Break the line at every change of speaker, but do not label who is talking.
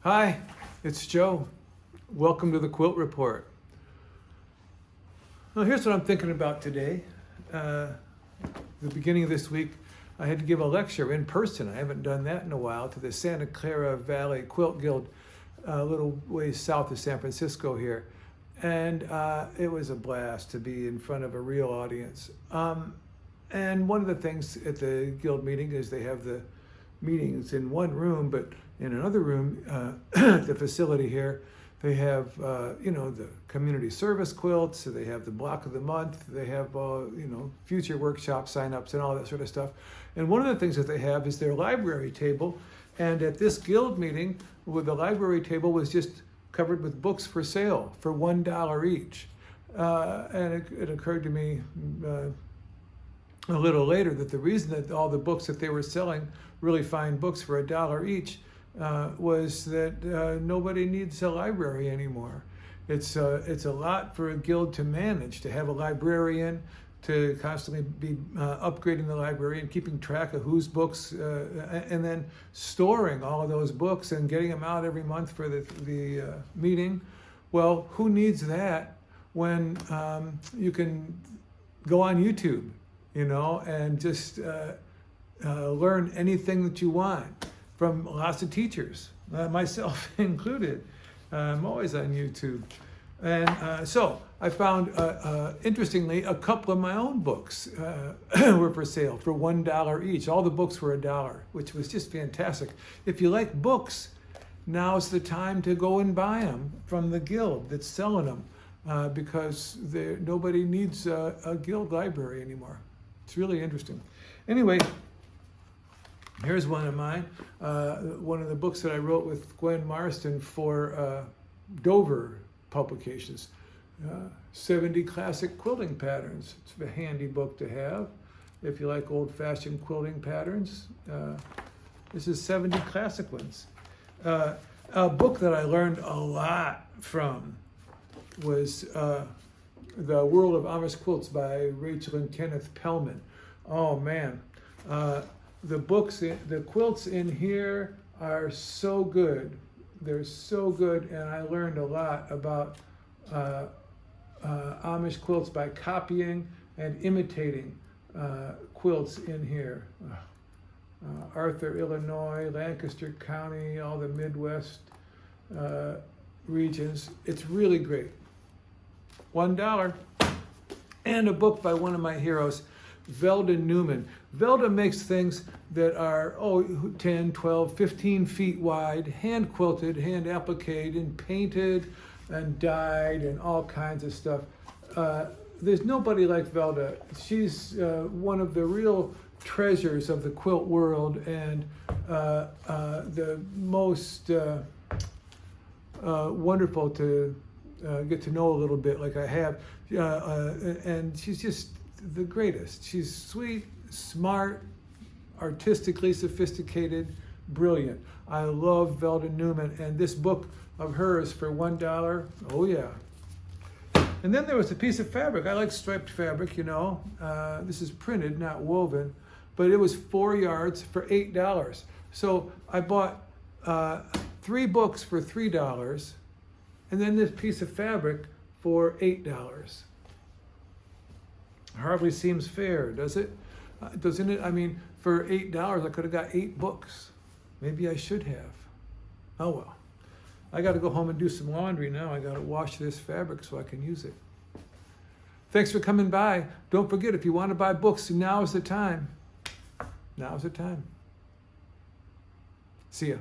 Hi, it's Joe. Welcome to the Quilt Report. Well, here's what I'm thinking about today. The beginning of this week, I had to give a lecture in person. I haven't done that in a while, to the Santa Clara Valley Quilt Guild, a little ways south of San Francisco here. And it was a blast to be in front of a real audience. And one of the things at the guild meeting is they have the meetings in one room, but in another room at the facility here, they have, the community service quilts, so they have the block of the month, they have, future workshop signups and all that sort of stuff. And one of the things that they have is their library table. And at this guild meeting, the library table was just covered with books for sale for $1 each. And it occurred to me a little later that the reason that all the books that they were selling, really fine books for $1 each, was that nobody needs a library anymore. It's a lot for a guild to manage, to have a librarian, to constantly be upgrading the library and keeping track of whose books, and then storing all of those books and getting them out every month for the meeting. Well, who needs that when you can go on YouTube, and just learn anything that you want from lots of teachers, myself included. I'm always on YouTube. And so I found, interestingly, a couple of my own books were for sale for $1 each. All the books were $1, which was just fantastic. If you like books, now's the time to go and buy them from the guild that's selling them, because nobody needs a guild library anymore. It's really interesting. Anyway, here's one of mine. One of the books that I wrote with Gwen Marston for Dover Publications. 70 Classic Quilting Patterns. It's a handy book to have if you like old-fashioned quilting patterns. This is 70 classic ones. A book that I learned a lot from was The World of Amish Quilts by Rachel and Kenneth Pellman. Oh man. The quilts in here are so good. They're so good, and I learned a lot about Amish quilts by copying and imitating quilts in here. Arthur, Illinois, Lancaster County, all the Midwest regions. It's really great. $1. And a book by one of my heroes, Velda Newman. Velda makes things that are 10, 12, 15 feet wide, hand quilted, hand appliqued, and painted and dyed and all kinds of stuff. There's nobody like Velda. She's one of the real treasures of the quilt world, and the most wonderful to get to know a little bit like I have. And she's just the greatest. She's sweet, smart, artistically sophisticated, brilliant. I love Velda Newman, and this book of hers for $1. Oh yeah. And then there was a piece of fabric. I like striped fabric, This is printed, not woven, but it was 4 yards for $8. So I bought 3 books for $3, and then this piece of fabric for $8. Hardly seems fair, does it? Doesn't it? I mean, for $8, I could have got 8 books. Maybe I should have. Oh well. I got to go home and do some laundry now. I got to wash this fabric so I can use it. Thanks for coming by. Don't forget, if you want to buy books, now is the time. Now is the time. See ya.